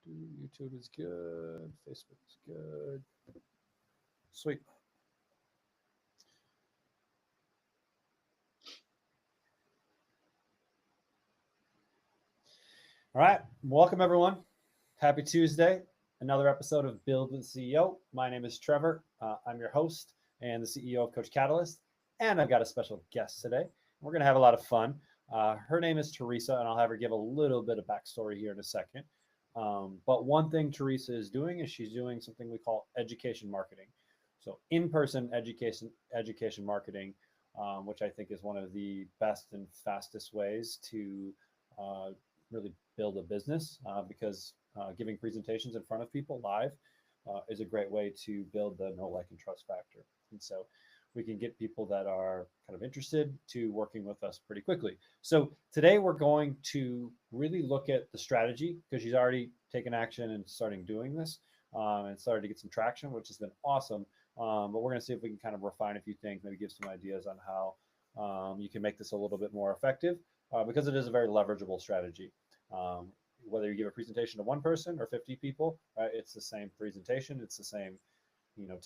YouTube is good. Facebook is good. Sweet. All right. Welcome, everyone. Happy Tuesday. Another episode of Build with CEO. My name is Trevor. I'm your host and the CEO of Coach Catalyst. And I've got a special guest today. We're going to have a lot of fun. Her name is Teresa, and I'll have her give a little bit of backstory here in a second. But one thing Teresa is doing is she's doing something we call education marketing. So in-person education marketing, which I think is one of the best and fastest ways to really build a business because giving presentations in front of people live is a great way to build the know, like, and trust factor. And so we can get people that are kind of interested to working with us pretty quickly. So today we're going to really look at the strategy because she's already taken action and starting doing this and started to get some traction, which has been awesome. But we're going to see if we can kind of refine a few things, maybe give some ideas on how you can make this a little bit more effective because it is a very leverageable strategy. Whether you give a presentation to one person or 50 people, it's the same presentation. It's the same,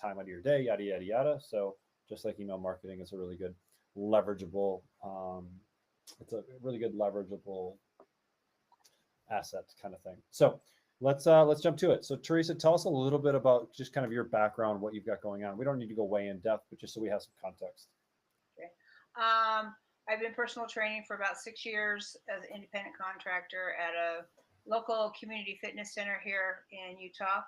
time out of your day, yada, yada, yada. So just like email marketing is a really good leverageable, it's a really good leverageable asset kind of thing. So let's jump to it. So Teresa, tell us a little bit about just kind of your background, what you've got going on. We don't need to go way in depth, but just so we have some context. Okay. I've been personal training for about 6 years as an independent contractor at a local community fitness center here in Utah.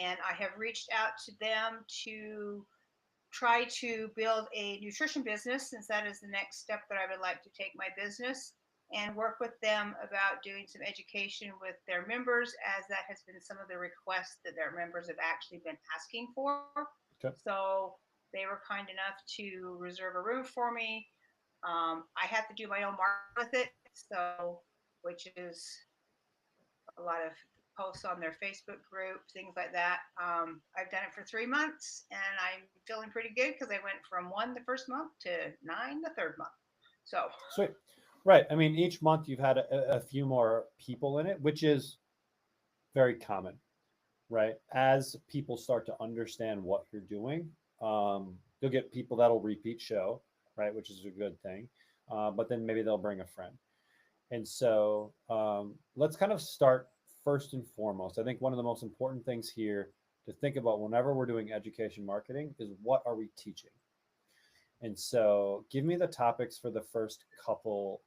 And I have reached out to them to try to build a nutrition business since that is the next step that I would like to take my business and work with them about doing some education with their members as that has been some of the requests that their members have actually been asking for. Okay. So they were kind enough to reserve a room for me. I have to do my own marketing with it, so which is a lot of posts on their Facebook group, things like that. I've done it for 3 months, and I'm feeling pretty good because I went from 1 the first month to 9 the third month. So Sweet. Right. I mean, each month you've had a few more people in it, which is very common, right? As people start to understand what you're doing, you'll get people that'll repeat show, right, which is a good thing. But then maybe they'll bring a friend. And so let's kind of start first and foremost. I think one of the most important things here to think about whenever we're doing education marketing is what are we teaching? And so give me the topics for the first couple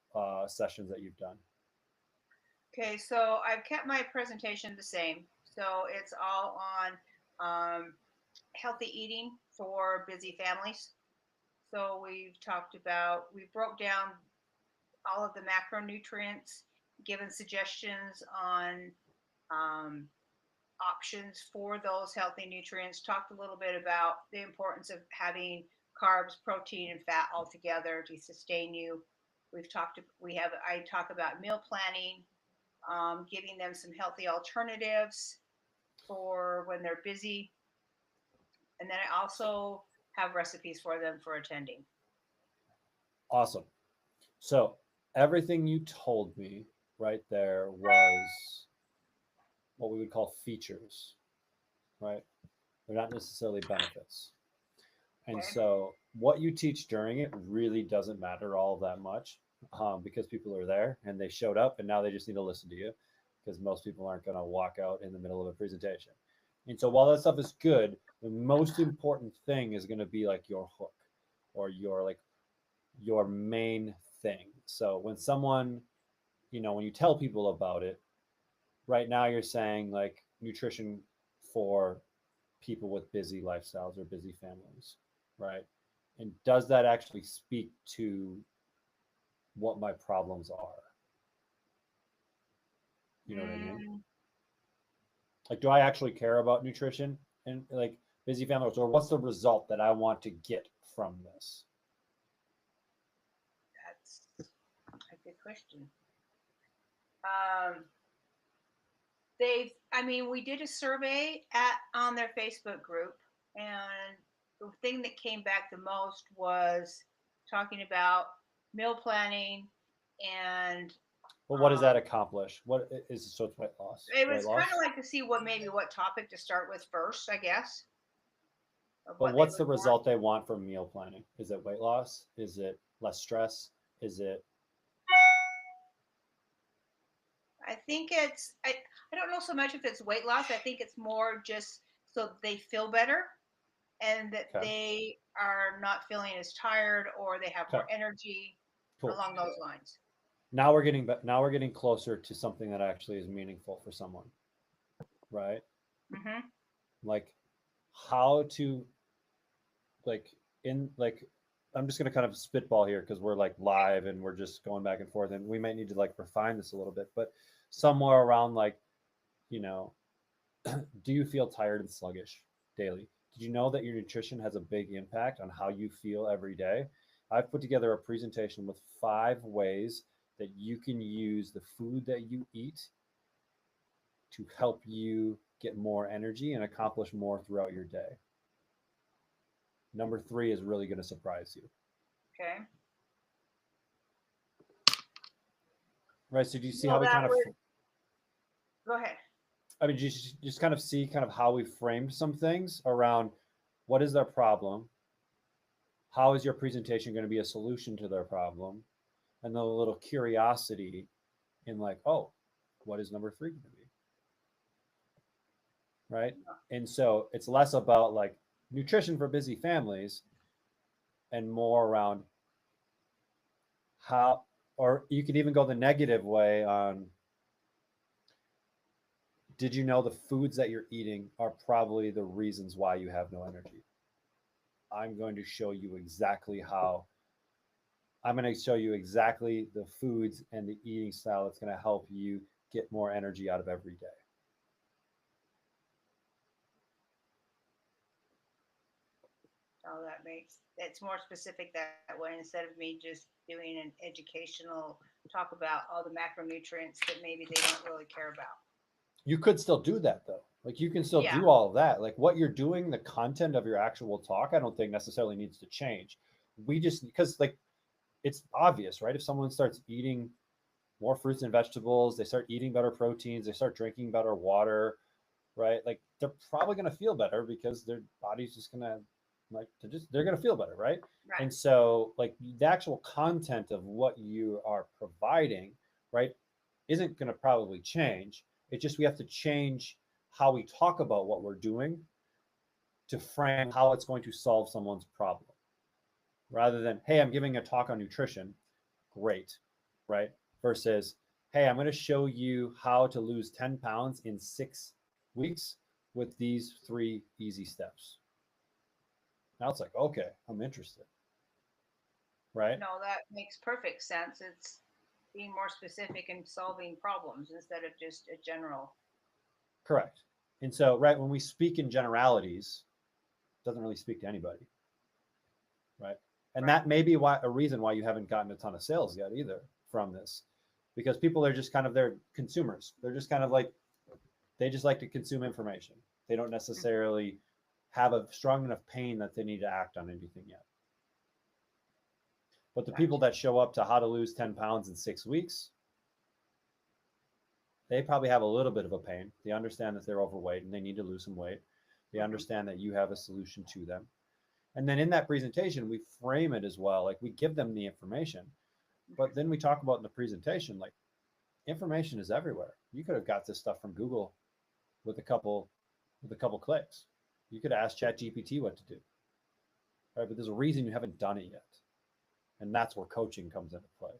sessions that you've done. okay, so I've kept my presentation the same. So it's all on healthy eating for busy families. So we broke down all of the macronutrients, given suggestions on um, options for those healthy nutrients. Talked a little bit about the importance of having carbs, protein, and fat all together to sustain you. I talk about meal planning, giving them some healthy alternatives for when they're busy, and then I also have recipes for them for attending. Awesome. So everything you told me right there was what we would call features, right? They're not necessarily benefits. And Okay. so what you teach during it really doesn't matter all that much because people are there and they showed up and now they just need to listen to you because most people aren't going to walk out in the middle of a presentation. And so while that stuff is good, the most important thing is going to be like your hook or your main thing. So when someone, when you tell people about it, right now you're saying like nutrition for people with busy lifestyles or busy families, right? And does that actually speak to what my problems are? You know what I mean? Mm, Like, do I actually care about nutrition and like busy families, or what's the result that I want to get from this? that's a good question. Um, we did a survey on their Facebook group, and the thing that came back the most was talking about meal planning and But what does Um, that accomplish? What is so it's weight loss? it Weight was kind loss. of like to see what topic to start with first, I guess, of But what they what's would the want. result they want from meal planning? Is it weight loss? Is it less stress? Is it I think I don't know so much if it's weight loss. I think it's more just so they feel better and that okay? they are not feeling as tired or they have Okay, more energy cool. along those lines. Now we're getting closer to something that actually is meaningful for someone, right? Hmm. Like how to like in like I'm just gonna kind of spitball here because we're like live and we're just going back and forth, and we might need to like refine this a little bit, but somewhere around like, you know, do you feel tired and sluggish daily? Did you know that your nutrition has a big impact on how you feel every day? I've put together a presentation with 5 ways that you can use the food that you eat to help you get more energy and accomplish more throughout your day. Number 3 is really going to surprise you. Okay. Right? So do you see how Well, we that kind of, would go ahead. I mean, just kind of see kind of how we framed some things around what is their problem? How is your presentation going to be a solution to their problem? And the little curiosity in like, oh, what is number 3 going to be? Right? And so it's less about like nutrition for busy families and more around how, or you could even go the negative way on, did you know the foods that you're eating are probably the reasons why you have no energy? I'm going to show you exactly how. I'm going to show you exactly the foods and the eating style that's going to help you get more energy out of every day. Oh, that's more specific that way instead of me just doing an educational talk about all the macronutrients that maybe they don't really care about. You could still do that though. Like you can still Yeah. do all of that. Like what you're doing, the content of your actual talk, I don't think necessarily needs to change. We just because like it's obvious, right? If someone starts eating more fruits and vegetables, they start eating better proteins, they start drinking better water, right? Like they're probably going to feel better because their body's just going to like they're going to feel better, right? Right. And so like the actual content of what you are providing, right, isn't going to probably change. It's just we have to change how we talk about what we're doing to frame how it's going to solve someone's problem rather than, hey, I'm giving a talk on nutrition, great, right? Versus, hey, I'm going to show you how to lose 10 pounds in 6 weeks with these 3 easy steps. Now it's like, okay, I'm interested, right? No, that makes perfect sense. It's being more specific and solving problems instead of just a general. Correct. And so, right, when we speak in generalities, it doesn't really speak to anybody, right? And Right. that may be why a reason why you haven't gotten a ton of sales yet either from this, because people are just kind of they're consumers. They're just kind of like they just like to consume information. They don't necessarily have a strong enough pain that they need to act on anything yet. But the people Gotcha. that show up to how to lose 10 pounds in 6 weeks, they probably have a little bit of a pain. They understand that they're overweight and they need to lose some weight. They Hmm. understand that you have a solution to them. And then in that presentation, we frame it as well. Like we give them the information, but then we talk about in the presentation, like information is everywhere. You could have got this stuff from Google with a couple clicks. You could ask ChatGPT what to do, right? But there's a reason you haven't done it yet, and that's where coaching comes into play.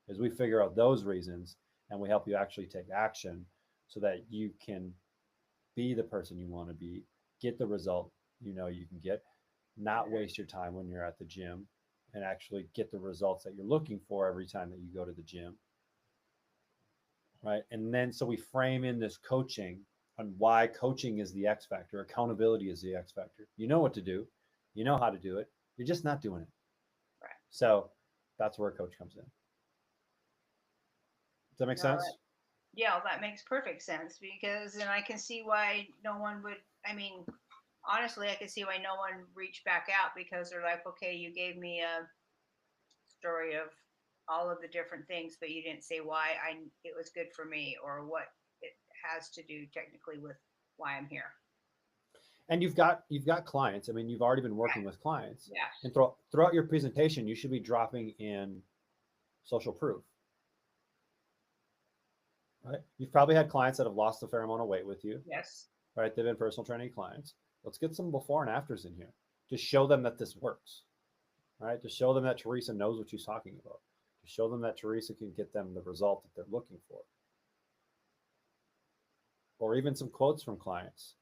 Is we figure out those reasons and we help you actually take action so that you can be the person you want to be, get the result you know you can get, not waste your time when you're at the gym, and actually get the results that you're looking for every time that you go to the gym, right? And then so we frame in this coaching on why coaching is the X factor, accountability is the X factor. You know what to do, you know how to do it, you're just not doing it. Right. So that's where a coach comes in. Does that make No, sense? yeah, that makes perfect sense because then I can see why no one would. I mean, honestly, I can see why no one reached back out because they're like, okay, you gave me a story of all of the different things, but you didn't say why it was good for me or what it has to do technically with why I'm here. And you've got clients. I mean, you've already been working with clients, Yeah. and throughout your presentation, you should be dropping in social proof. Right? You've probably had clients that have lost a fair amount of weight with you. Yes. Right? They've been personal training clients. Let's get some before and afters in here to show them that this works. Right? To show them that Teresa knows what she's talking about. To show them that Teresa can get them the result that they're looking for. Or even some quotes from clients.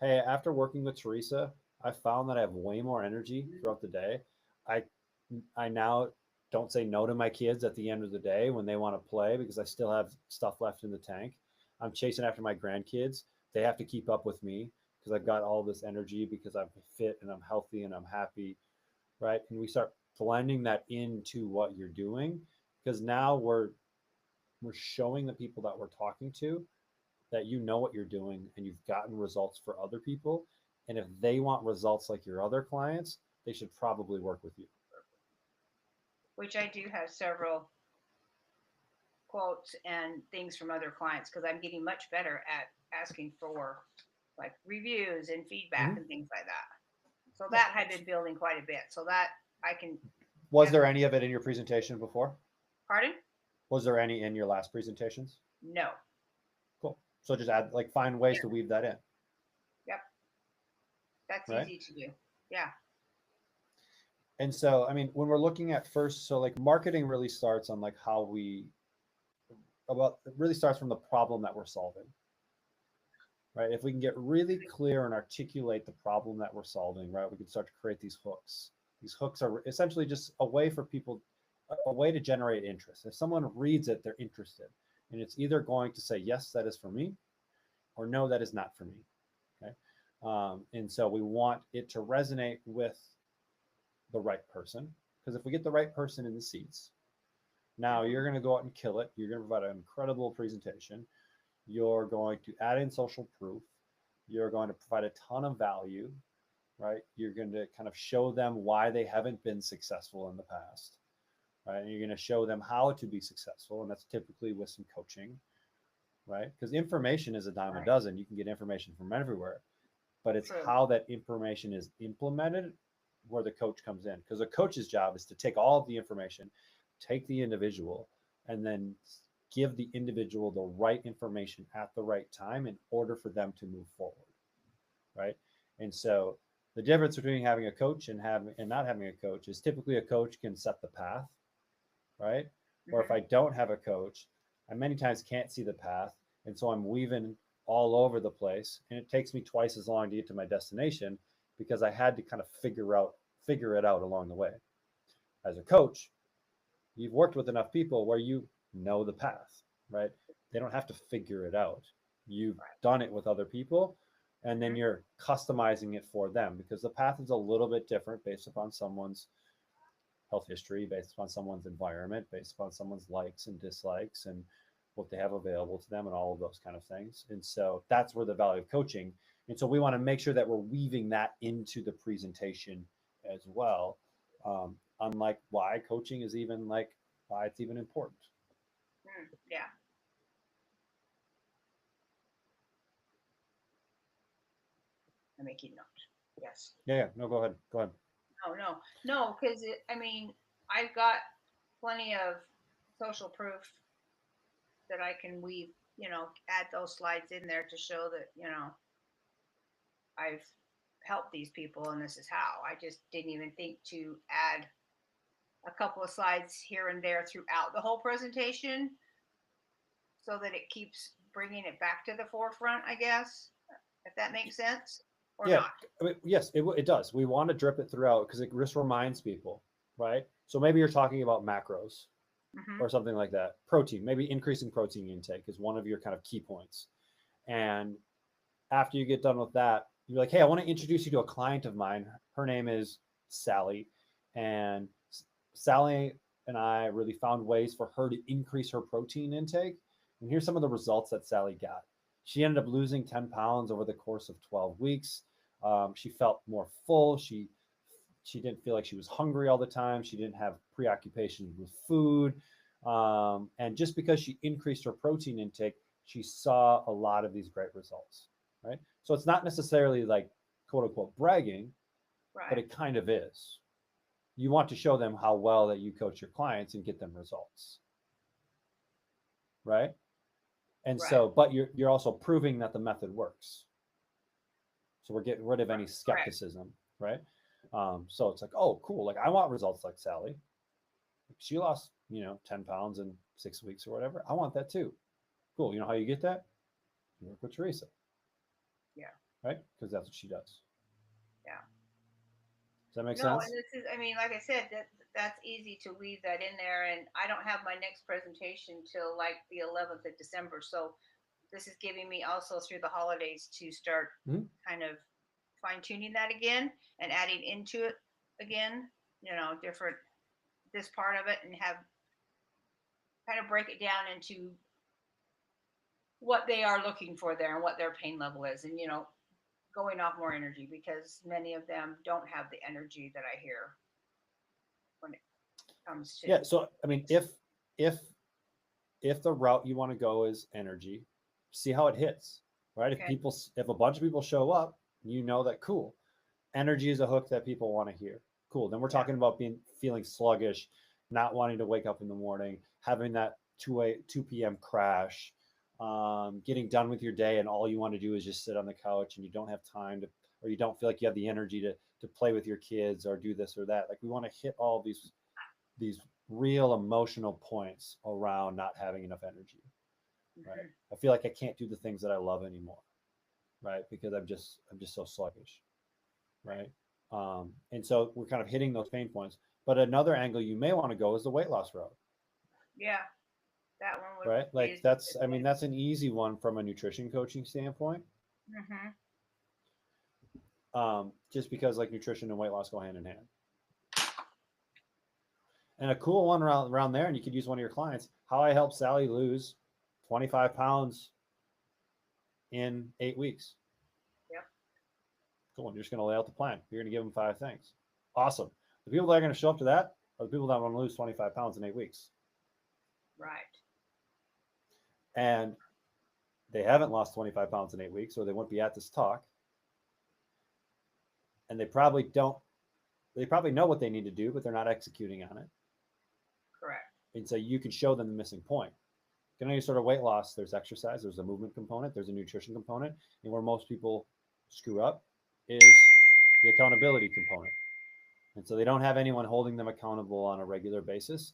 Hey, after working with Teresa, I found that I have way more energy throughout the day. I now don't say no to my kids at the end of the day when they want to play because I still have stuff left in the tank. I'm chasing after my grandkids. They have to keep up with me because I've got all this energy because I'm fit and I'm healthy and I'm happy, right? And we start blending that into what you're doing because now we're showing the people that we're talking to that you know what you're doing and you've gotten results for other people. And if they want results like your other clients, they should probably work with you. Which I do have several quotes and things from other clients because I'm getting much better at asking for like reviews and feedback and things like that. So that had been building quite a bit. So that I can. Was there any of it in your presentation before? Pardon? Was there any in your last presentations? No. Cool. So just find ways to weave that in. Yep. That's right? easy to do. Yeah. And so, I mean, when we're looking at first, so like marketing really starts on like it really starts from the problem that we're solving, right? If we can get really clear and articulate the problem that we're solving, right, we can start to create these hooks. These hooks are essentially just a way for people, a way to generate interest. If someone reads it, they're interested. And it's either going to say, yes, that is for me, or no, that is not for me. Okay. And so we want it to resonate with the right person. Because if we get the right person in the seats, now you're going to go out and kill it. You're going to provide an incredible presentation. You're going to add in social proof. You're going to provide a ton of value, right? You're going to kind of show them why they haven't been successful in the past, right? And you're going to show them how to be successful. And that's typically with some coaching, right? Because information is a dime a dozen. You can get information from everywhere, but it's how that information is implemented where the coach comes in. Because a coach's job is to take all of the information, take the individual, and then give the individual the right information at the right time in order for them to move forward, right? And so the difference between having a coach and not having a coach is typically a coach can set the path, right? Or if I don't have a coach, I many times can't see the path, and so I'm weaving all over the place, and it takes me twice as long to get to my destination because I had to kind of figure it out along the way. As a coach, you've worked with enough people where you know the path, right? They don't have to figure it out. You've done it with other people, and then you're customizing it for them because the path is a little bit different based upon someone's health history, based upon someone's environment, based upon someone's likes and dislikes and what they have available to them and all of those kind of things. And so that's where the value of coaching. And so we want to make sure that we're weaving that into the presentation as well. Unlike why coaching is even like why it's even important. Yeah. I'm making notes. Yes. Yeah. No, go ahead. No, because I mean, I've got plenty of social proof that I can weave, add those slides in there to show that, I've helped these people and this is how. I just didn't even think to add a couple of slides here and there throughout the whole presentation so that it keeps bringing it back to the forefront, I guess, if that makes sense or not. I mean, yes, it does. We want to drip it throughout because it just reminds people, right? So maybe you're talking about macros or something like that. Protein, maybe increasing protein intake is one of your kind of key points. And after you get done with that, you're like, hey, I want to introduce you to a client of mine. Her name is Sally. And Sally and I really found ways for her to increase her protein intake. And here's some of the results that Sally got. She ended up losing 10 pounds over the course of 12 weeks. She felt more full. She she didn't feel like she was hungry all the time. She didn't have preoccupations with food. And just because she increased her protein intake, she saw a lot of these great results, right? So it's not necessarily like quote unquote bragging, but Right. it kind of is. You want to show them how well that you coach your clients and get them results, right? And Right. so, but you're also proving that the method works. So we're getting rid of Right. any Correct. skepticism, right? So it's like, oh, cool. Like I want results like Sally. She lost, 10 pounds in 6 weeks or whatever. I want that too. Cool. You know how you get that? You work with Teresa, Yeah. right? Because that's what she does. Yeah. Does that make No, and sense? this is, I mean, like I said, that's easy to weave that in there. And I don't have my next presentation till like the 11th of December. So this is giving me also through the holidays to start Mm-hmm. kind of fine tuning that again and adding into it again, different, this part of it, and have kind of break it down into what they are looking for there and what their pain level is. And, going off more energy because many of them don't have the energy that I hear when it comes to. Yeah. So I mean, if if the route you want to go is energy, see how it hits, right? Okay. If a bunch of people show up, that cool. Energy is a hook that people want to hear. Cool. Then we're Yeah. talking about feeling sluggish, not wanting to wake up in the morning, having that 2 p.m. crash, getting done with your day, and all you want to do is just sit on the couch, and you don't have time to, or you don't feel like you have the energy to play with your kids or do this or that. Like we want to hit all these real emotional points around not having enough energy, right? Hmm. I feel like I can't do the things that I love anymore, right? Because I'm just so sluggish, right? And so we're kind of hitting those pain points. But another angle you may want to go is the weight loss road, Yeah, that one would right? be a Like good I one. mean, that's an easy one from a nutrition coaching standpoint, Hmm. just because like nutrition and weight loss go hand in hand. And a cool one around there, and you could use one of your clients, how I helped Sally lose 25 pounds in 8 weeks. Yep. Cool. And you're just going to lay out the plan. You're going to give them 5 things. Awesome. The people that are going to show up to that are the people that want to lose 25 pounds in 8 weeks. Right. And they haven't lost 25 pounds in 8 weeks, or they wouldn't be at this talk. And they probably know what they need to do, but they're not executing on it. Correct. And so you can show them the missing point. Any sort of weight loss, there's exercise, there's a movement component, there's a nutrition component. And where most people screw up is the accountability component. And so they don't have anyone holding them accountable on a regular basis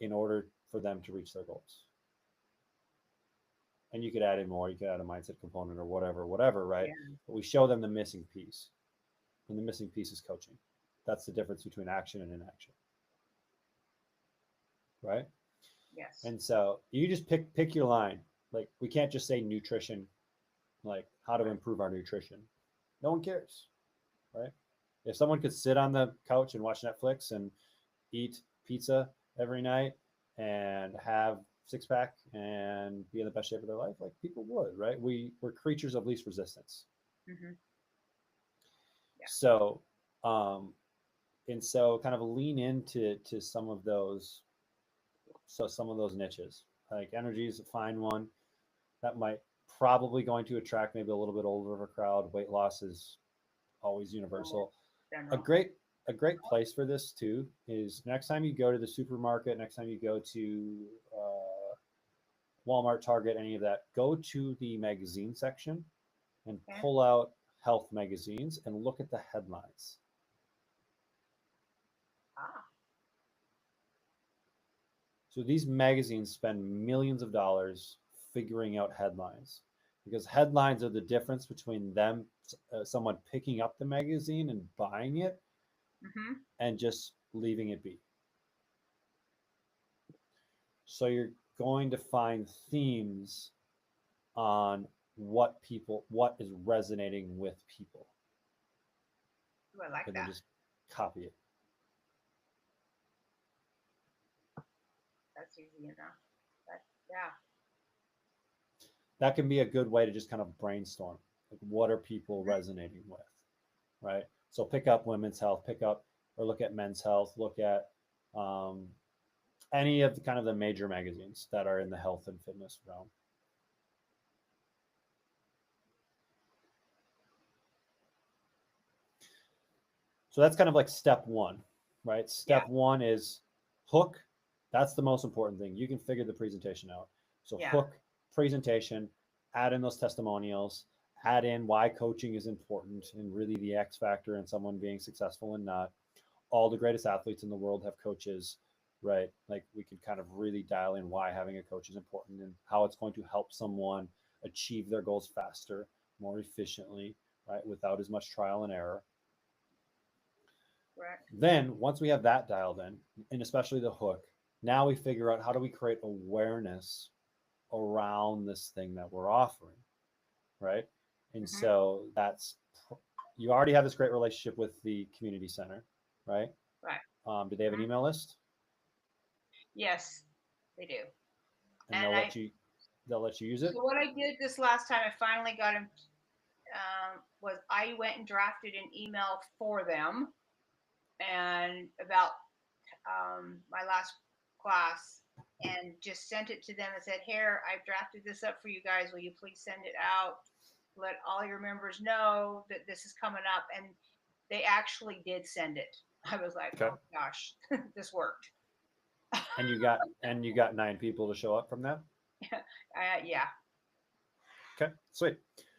in order for them to reach their goals. And you could add in more, you could add a mindset component or whatever, right? Yeah. But we show them the missing piece. And the missing piece is coaching. That's the difference between action and inaction. Right? Yes. And so you just pick your line. Like we can't just say nutrition, like how to improve our nutrition. No one cares, right? If someone could sit on the couch and watch Netflix and eat pizza every night and have six pack and be in the best shape of their life, like people would, right? We're creatures of least resistance. Hmm. Yeah. So, and so kind of lean into some of those, some of those niches. Like energy is a fine one that might probably going to attract maybe a little bit older of a crowd. Weight loss is always universal. A General. great a great place for this too is next time you go to the supermarket, next time you go to Walmart, Target, any of that, go to the magazine section and Okay. pull out health magazines and look at the headlines. Ah. So these magazines spend millions of dollars figuring out headlines because headlines are the difference between them, someone picking up the magazine and buying it Hmm. and just leaving it be. So you're going to find themes on what is resonating with people, Ooh, I like and then that. just copy it. That's easy enough. Yeah. That can be a good way to just kind of brainstorm. Like, what are people resonating with, right? So pick up women's health, pick up or look at men's health, look at any of the kind of the major magazines that are in the health and fitness realm. So that's kind of like step one, right? Step one is hook. That's the most important thing. You can figure the presentation out. So hook, presentation, add in those testimonials, add in why coaching is important and really the X factor in someone being successful and not. All the greatest athletes in the world have coaches, right? Like we can kind of really dial in why having a coach is important and how it's going to help someone achieve their goals faster, more efficiently, right? Without as much trial and error. Right. Then once we have that dialed in, and especially the hook, now we figure out how do we create awareness around this thing that we're offering, right? And so that's, you already have this great relationship with the community center, right? Right. Do they have an email list? Yes, they do. And they'll let you use it. So what I did this last time, I finally got him. Was I went and drafted an email for them, and about my last class, and just sent it to them and said, "Here, I've drafted this up for you guys. Will you please send it out? Let all your members know that this is coming up." And they actually did send it. I was like, "Oh gosh, this worked." And you got 9 people to show up from that? Yeah. Okay, sweet.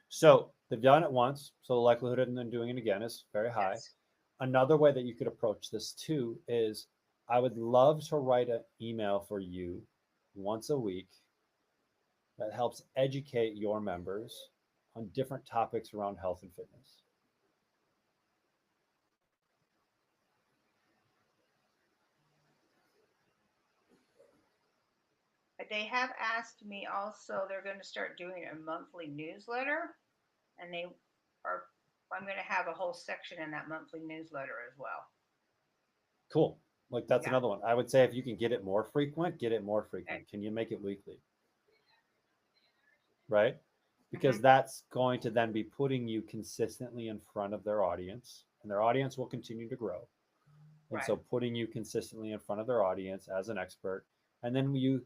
So they've done it once, so the likelihood of them doing it again is very high. Yes. Another way that you could approach this too is I would love to write an email for you once a week that helps educate your members on different topics around health and fitness. They have asked me also, they're going to start doing a monthly newsletter, and I'm going to have a whole section in that monthly newsletter as well. Cool. Like that's another one. I would say if you can get it more frequent, get it more frequent. Okay. Can you make it weekly? Right? Because that's going to then be putting you consistently in front of their audience, and their audience will continue to grow. And so putting you consistently in front of their audience as an expert, and then you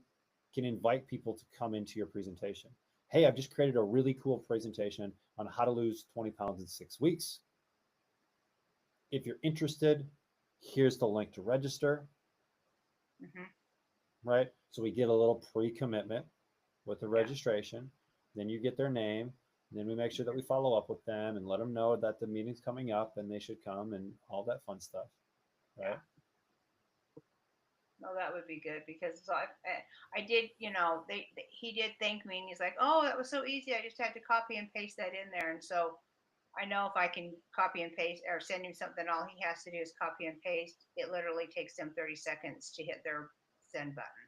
can invite people to come into your presentation. Hey, I've just created a really cool presentation on how to lose 20 pounds in 6 weeks. If you're interested, here's the link to register. Right? So we get a little pre-commitment with the registration. Then you get their name. Then we make sure that we follow up with them and let them know that the meeting's coming up and they should come and all that fun stuff. Right? No, that would be good, because I did, he did thank me, and he's like, "Oh, that was so easy. I just had to copy and paste that in there." And so I know if I can copy and paste or send him something, all he has to do is copy and paste. It literally takes them 30 seconds to hit their send button.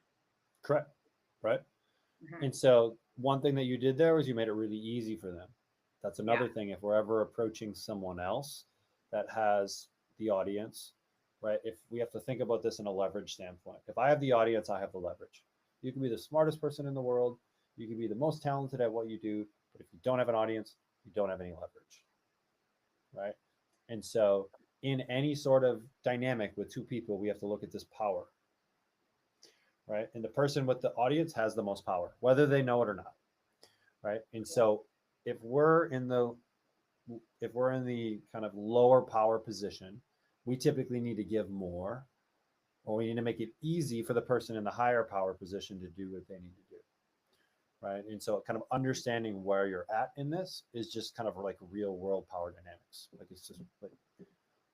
Correct. Right. And so one thing that you did there was you made it really easy for them. That's another thing. If we're ever approaching someone else that has the audience, right? If we have to think about this in a leverage standpoint, if I have the audience, I have the leverage. You can be the smartest person in the world. You can be the most talented at what you do. But if you don't have an audience, you don't have any leverage. Right. And so in any sort of dynamic with 2 people, we have to look at this power. Right. And the person with the audience has the most power, whether they know it or not. Right. And so if we're in the kind of lower power position, we typically need to give more, or we need to make it easy for the person in the higher power position to do what they need to do. Right. And so kind of understanding where you're at in this is just kind of like real world power dynamics. Like it's just like,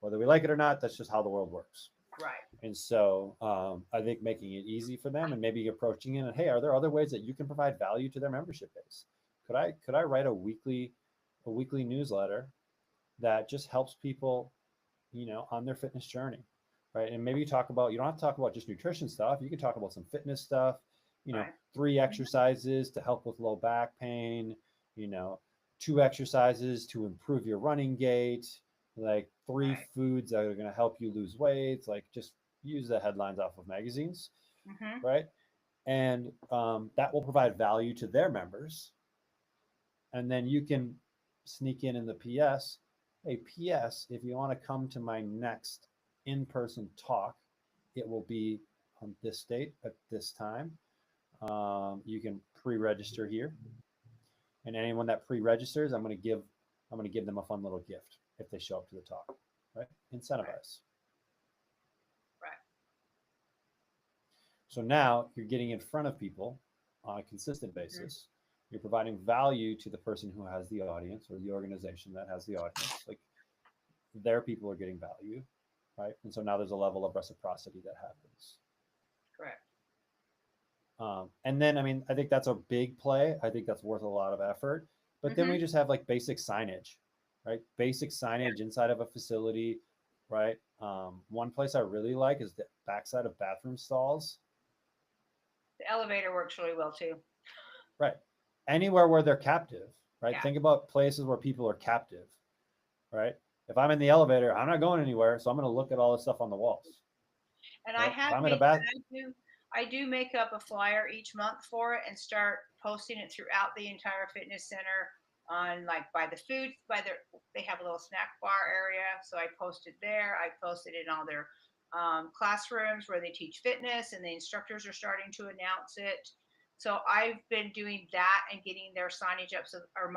whether we like it or not, that's just how the world works. Right. And so I think making it easy for them and maybe approaching it and, hey, are there other ways that you can provide value to their membership base? Could I write a weekly newsletter that just helps people, on their fitness journey, right? And maybe you don't have to talk about just nutrition stuff. You can talk about some fitness stuff, 3 exercises to help with low back pain, 2 exercises to improve your running gait, like 3 foods that are going to help you lose weight. Like just use the headlines off of magazines, right? And that will provide value to their members. And then you can sneak in the PS, hey, PS, if you want to come to my next in-person talk, it will be on this date at this time. You can pre-register here, and anyone that pre-registers, I'm going to give them a fun little gift if they show up to the talk, right? Incentivize. Right. So now you're getting in front of people on a consistent basis. You're providing value to the person who has the audience or the organization that has the audience. Like their people are getting value, right? And so now there's a level of reciprocity that happens. Correct. And then, I mean, I think that's a big play. I think that's worth a lot of effort. But then we just have like basic signage, right? Basic signage inside of a facility, right? One place I really like is the backside of bathroom stalls. The elevator works really well too. Right. Anywhere where they're captive, right? Yeah. Think about places where people are captive, right? If I'm in the elevator, I'm not going anywhere, so I'm going to look at all the stuff on the walls. And Right? I have If I'm in a made, bath, I do make up a flyer each month for it and start posting it throughout the entire fitness center on like by the food, they have a little snack bar area. So I post it there. I posted it in all their classrooms where they teach fitness and the instructors are starting to announce it. So I've been doing that and getting their signage up. So, or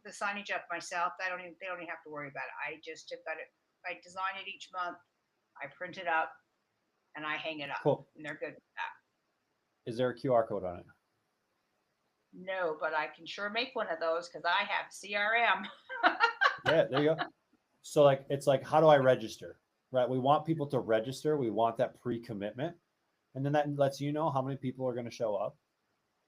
the signage up myself. They don't even have to worry about it. I just have got it. I design it each month. I print it up and I hang it up. cool. And they're good with that. Is there a QR code on it? No, but I can sure make one of those because I have CRM. Yeah, there you go. So like, it's like, how do I register? Right? We want people to register. We want that pre-commitment, and then that lets you know how many people are going to show up,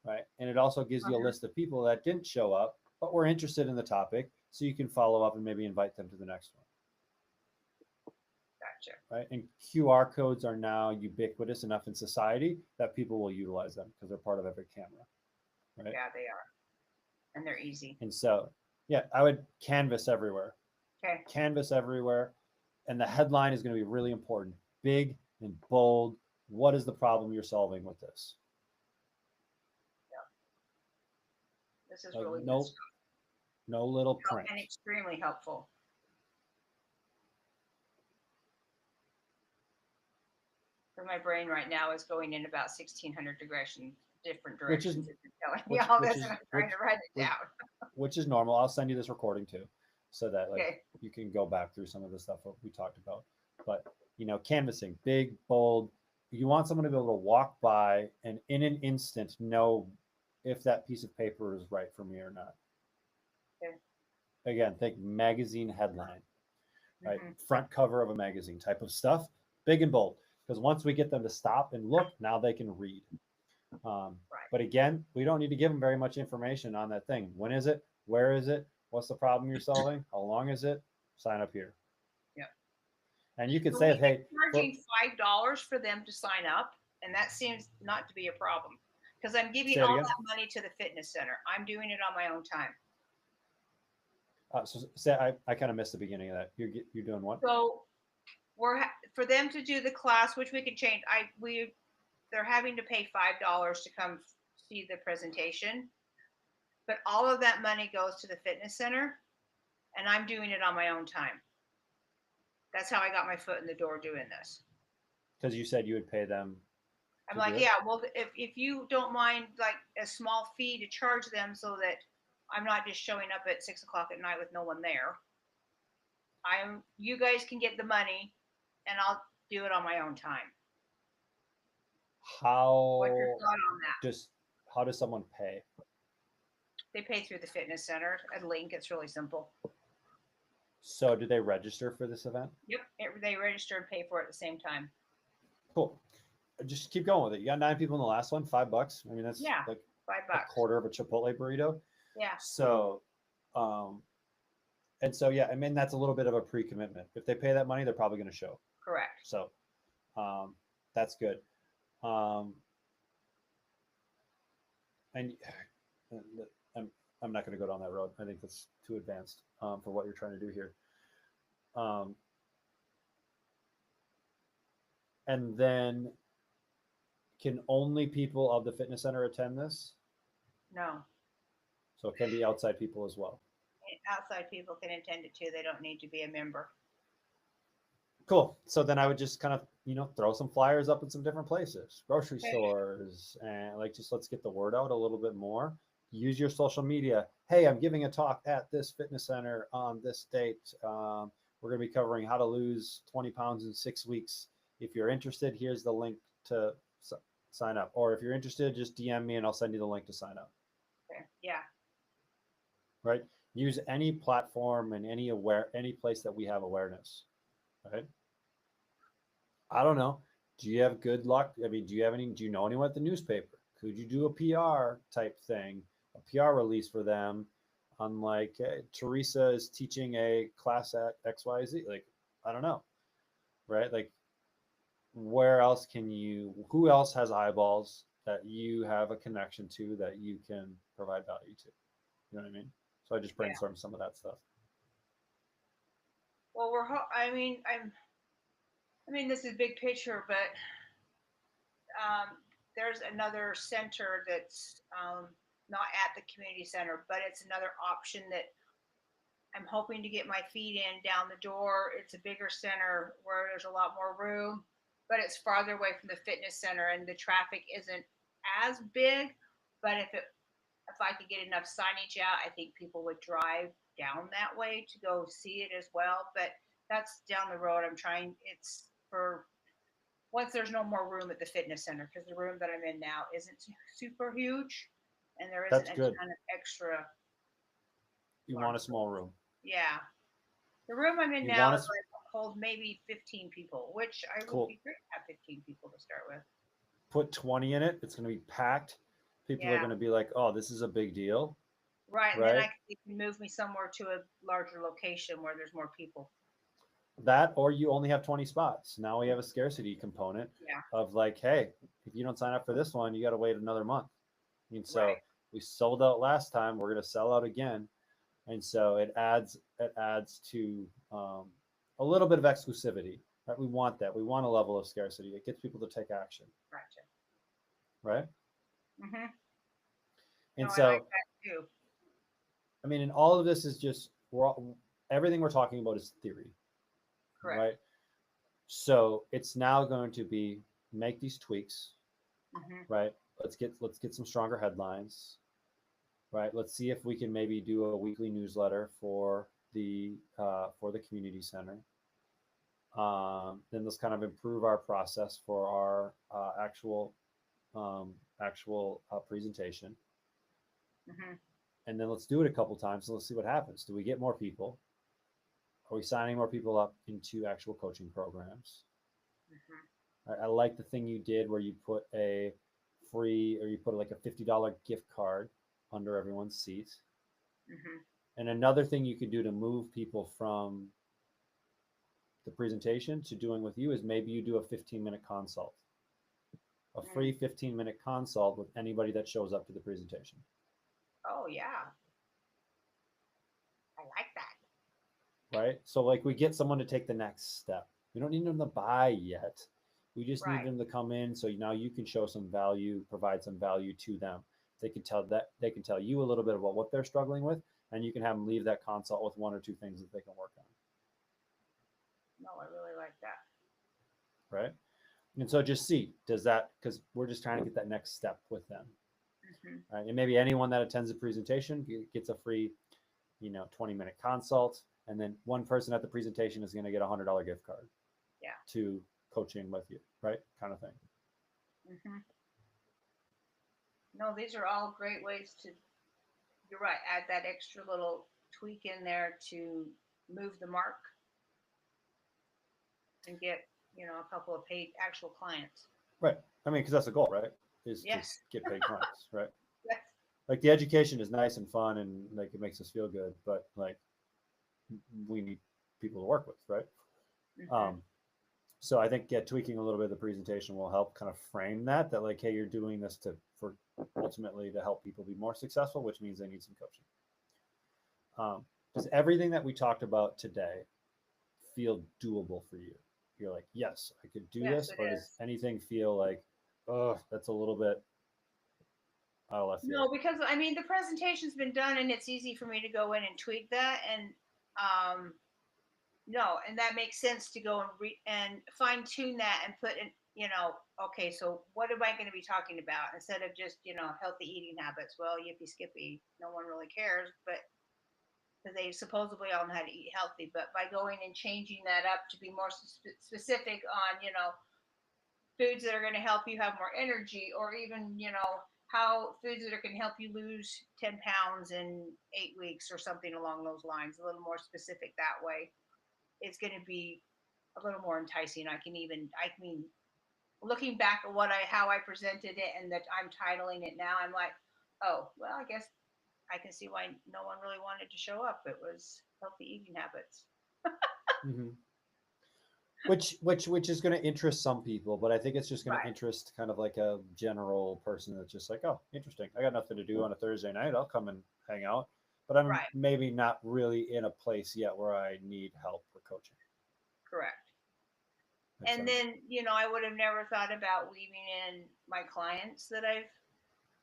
right? And it also gives you a list of people that didn't show up but were interested in the topic, so you can follow up and maybe invite them to the next one. Gotcha. Right? And QR codes are now ubiquitous enough in society that people will utilize them because they're part of every camera. Right? Yeah, they are. And they're easy. And so, yeah, I would canvas everywhere. Okay. Canvas everywhere. And the headline is going to be really important. Big and bold. What is the problem you're solving with this? Yeah. This is like really no, no little print. and extremely helpful. Because my brain right now is going in about 1,600 different directions. Which is telling me all this, and I'm trying to write it down. Which is normal. I'll send you this recording too, so that like you can go back through some of the stuff that we talked about. But canvassing, big, bold. You want someone to be able to walk by and in an instant know if that piece of paper is right for me or not. Okay. Again, think magazine headline, right? Front cover of a magazine type of stuff, big and bold. Because once we get them to stop and look, now they can read. Right. But again, we don't need to give them very much information on that thing. When is it? Where is it? What's the problem you're solving? How long is it? Sign up here. Yeah. And you could say, hey, charging $5 for them to sign up, and that seems not to be a problem because I'm giving all that money to the fitness center. I'm doing it on my own time. So say I kind of missed the beginning of that. You're doing what? So for them to do the class, which we can change. They're having to pay $5 to come see the presentation, but all of that money goes to the fitness center, and I'm doing it on my own time. That's how I got my foot in the door doing this. Because you said you would pay them. I'm like, yeah, well, if you don't mind, like a small fee to charge them so that I'm not just showing up at 6 o'clock at night with no one there. You guys can get the money and I'll do it on my own time. What's your thought on that? How does someone pay? They pay through the fitness center, a link. It's really simple. So do they register for this event? Yep. They register and pay for it at the same time. Cool. Just keep going with it. You got 9 people in the last one, $5. I mean, that's like $5. A quarter of a Chipotle burrito. Yeah. So, and so, yeah, I mean, that's a little bit of a pre-commitment. If they pay that money, they're probably going to show. Correct. So, that's good. And I'm not going to go down that road. I think that's too advanced for what you're trying to do here. And then, can only people of the fitness center attend this? No. So it can be outside people as well. outside people can attend it too. They don't need to be a member. Cool. So then I would just kind of, throw some flyers up in some different places, grocery Okay. stores, and like just let's get the word out a little bit more. Use your social media. Hey, I'm giving a talk at this fitness center on this date. We're going to be covering how to lose 20 pounds in 6 weeks. If you're interested, here's the link to sign up. Or if you're interested, just DM me and I'll send you the link to sign up. Okay. Yeah. Right? Use any platform and any place that we have awareness. Right? I don't know. Do you have good luck? I mean, do you know anyone at the newspaper? Could you do a PR type thing, a PR release for them? On like Teresa is teaching a class at XYZ. Like, I don't know. Right? Like, who else has eyeballs that you have a connection to that you can provide value to? You know what I mean? So I just Yeah. brainstormed some of that stuff. Well, I mean, this is big picture, but there's another center that's not at the community center, but it's another option that I'm hoping to get my feet in down the door. It's a bigger center where there's a lot more room, but it's farther away from the fitness center and the traffic isn't as big. But if I could get enough signage out, I think people would drive down that way to go see it as well. But that's down the road. It's for once there's no more room at the fitness center because the room that I'm in now isn't super huge and there isn't That's a good. ton of extra. You want a small room. Yeah. The room I'm in You now want is like hold maybe 15 people, which I would Cool. be great to have 15 people to start with. Put 20 in it. It's going to be packed. People are Yeah. going to be like, "Oh, this is a big deal." Right. And then Right? you can move me somewhere to a larger location where there's more people. That, or you only have 20 spots. Now we have a scarcity component Yeah. of like, hey, if you don't sign up for this one, you got to wait another month. And so Right. we sold out last time. We're going to sell out again. And so it adds to a little bit of exclusivity. Right? We want that. We want a level of scarcity. It gets people to take action. Gotcha. Right? Mm-hmm. And No, so I like that too. I mean, and all of this is just everything we're talking about is theory. Correct. Right? So it's now going to be make these tweaks, right? Let's get some stronger headlines, right? Let's see if we can maybe do a weekly newsletter for the community center. Then let's kind of improve our process for our actual presentation, and then let's do it a couple times and let's see what happens. Do we get more people? Are we signing more people up into actual coaching programs? I like the thing you did where you put a free, or you put like a $50 gift card under everyone's seat. And another thing you could do to move people from the presentation to doing with you is maybe you do a 15-minute consult, a free 15-minute consult with anybody that shows up to the presentation. Oh yeah, I like that. Right? So like we get someone to take the next step. We don't need them to buy yet. We just need them to come in. So now you can show some value, provide some value to them. They can tell you a little bit about what they're struggling with, and you can have them leave that consult with one or two things that they can work on. No, I really like that. Right? And so just see, does that, because we're just trying to get that next step with them. Right? And maybe anyone that attends the presentation gets a free, 20-minute consult. And then one person at the presentation is going to get a $100 gift card. Yeah. To coaching with you, right? Kind of thing. No, these are all great ways to, you're right, add that extra little tweak in there to move the mark and get, a couple of paid actual clients. Right. I mean, because that's the goal, right? Is to get paid clients, right? Yes. Like the education is nice and fun and like it makes us feel good, but like we need people to work with, right? So I think tweaking a little bit of the presentation will help kind of frame that like, hey, you're doing this for ultimately to help people be more successful, which means they need some coaching. Does everything that we talked about today feel doable for you? You're like, yes, I could do this, or does anything feel like, oh, that's a little bit out of left No, field? because I mean the presentation's been done and it's easy for me to go in and tweak that and no, and that makes sense to go and and fine tune that and put in, okay, so what am I going to be talking about instead of just, healthy eating habits? Well, yippee skippy, no one really cares, but because they supposedly all know how to eat healthy, but by going and changing that up to be more specific on, foods that are going to help you have more energy, or even, how foods that are going to help you lose 10 pounds in 8 weeks or something along those lines, a little more specific that way. It's going to be a little more enticing. I mean, looking back at how I presented it and that I'm titling it now, I'm like, oh, well, I guess I can see why no one really wanted to show up. It was healthy eating habits. Hmm. Which is going to interest some people, but I think it's just going to Right, interest kind of like a general person that's just like, oh, interesting. I got nothing to do on a Thursday night. I'll come and hang out, but I'm right, maybe not really in a place yet where I need help for coaching. correct. Makes And sense. then, I would have never thought about weaving in my clients that I've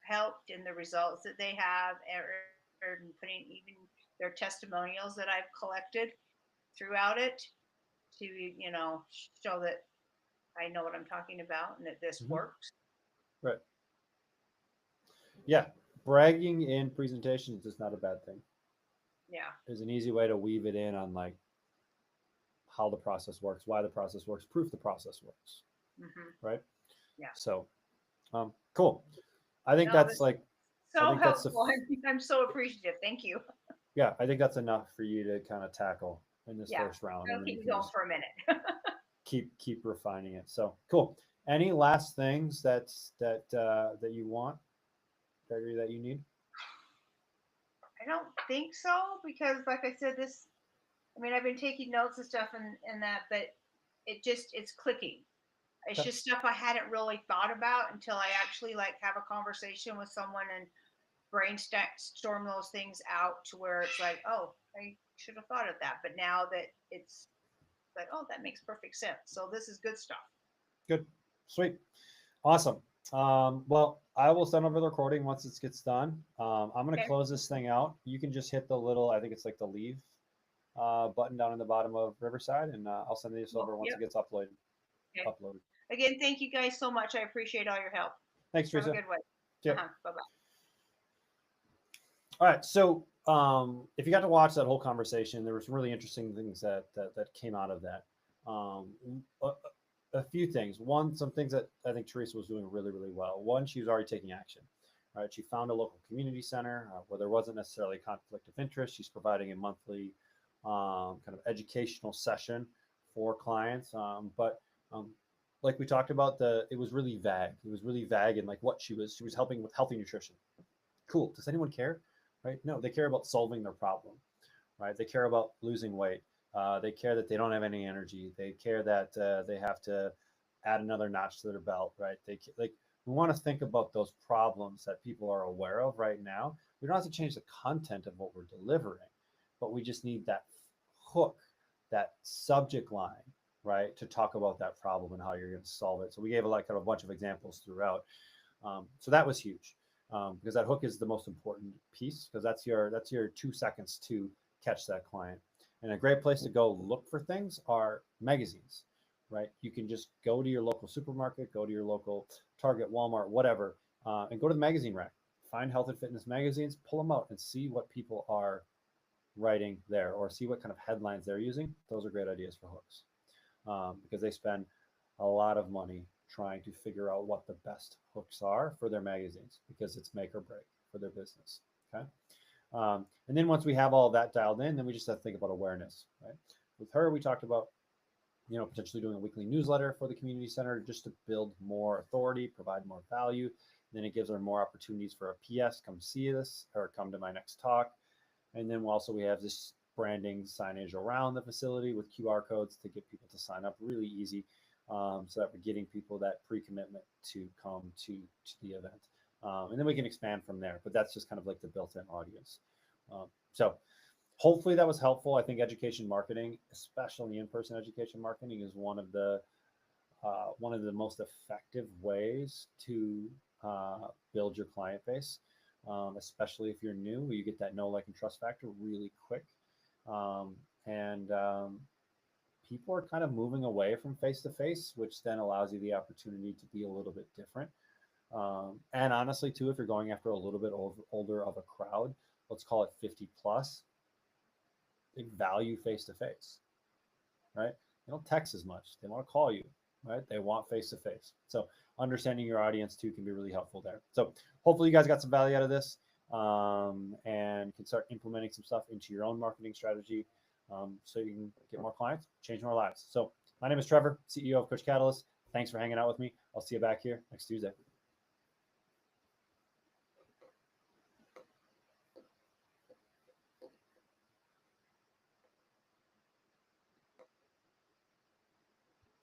helped and the results that they have, and putting even their testimonials that I've collected throughout it to, show that I know what I'm talking about and that this Hmm. works. Right. Yeah. Bragging in presentations is not a bad thing. Yeah. There's an easy way to weave it in on like how the process works, why the process works, proof the process works. Hmm. Right. Yeah. So, cool. I think No, that's that's like, I so think that's helpful. I'm so appreciative. Thank you. yeah, I think that's enough for you to kind of tackle in this Yeah. first round, and That'll then keep you me can going just for a minute. keep refining it. So cool. Any last things that you want, Gregory, that you need? I don't think so because, like I said, I mean, I've been taking notes and stuff and that, but it's clicking. It's Okay. just stuff I hadn't really thought about until I actually like have a conversation with someone and brainstorm those things out to where it's like, oh, I should have thought of that. But now that it's like, oh, that makes perfect sense. So this is good stuff. Good. Sweet. Awesome. Well, I will send over the recording once it gets done. I'm going to Okay. close this thing out. You can just hit the little, I think it's like the leave button down in the bottom of Riverside, and I'll send this Well, over once yep. it gets uploaded. Okay. Uploaded. Again, thank you guys so much. I appreciate all your help. Thanks, Have a Teresa. good one. Yep. Bye bye. All right. So, if you got to watch that whole conversation, there were some really interesting things that came out of that. Um, a, a few things. One, some things that I think Teresa was doing really, really well. One, she was already taking action. All right. She found a local community center where there wasn't necessarily a conflict of interest. She's providing a monthly kind of educational session for clients. But um, like we talked about, it was really vague. It was really vague in like what she was helping with healthy nutrition. Cool. Does anyone care? Right? No, they care about solving their problem. Right? They care about losing weight. They care that they don't have any energy. They care that they have to add another notch to their belt. Right? Like we want to think about those problems that people are aware of right now. We don't have to change the content of what we're delivering, but we just need that hook, that subject line, right, to talk about that problem and how you're going to solve it. So we gave like kind of a bunch of examples throughout. So that was huge because that hook is the most important piece because that's your 2 seconds to catch that client. And a great place to go look for things are magazines, right? You can just go to your local supermarket, go to your local Target, Walmart, whatever, and go to the magazine rack. Find health and fitness magazines, pull them out, and see what people are writing there, or see what kind of headlines they're using. Those are great ideas for hooks because they spend a lot of money trying to figure out what the best hooks are for their magazines because it's make or break for their business. Okay. And then once we have all that dialed in, then we just have to think about awareness, right? With her, we talked about, potentially doing a weekly newsletter for the community center just to build more authority, provide more value. And then it gives her more opportunities for a PS, come see this or come to my next talk. And then we have this branding signage around the facility with QR codes to get people to sign up really easy so that we're getting people that pre-commitment to come to the event. And then we can expand from there, but that's just kind of like the built-in audience. So hopefully that was helpful. I think education marketing, especially in-person education marketing, is one of the most effective ways to build your client base, especially if you're new. You get that know, like, and trust factor really quick. And people are kind of moving away from face to face, which then allows you the opportunity to be a little bit different. And honestly, too, if you're going after a little bit older of a crowd, let's call it 50 plus, they value face to face, right? They don't text as much. They want to call you, right? They want face to face. So understanding your audience too can be really helpful there. So hopefully you guys got some value out of this, and can start implementing some stuff into your own marketing strategy, so you can get more clients, change more lives. So my name is Trevor, CEO of Coach Catalyst. Thanks for hanging out with me. I'll see you back here next Tuesday.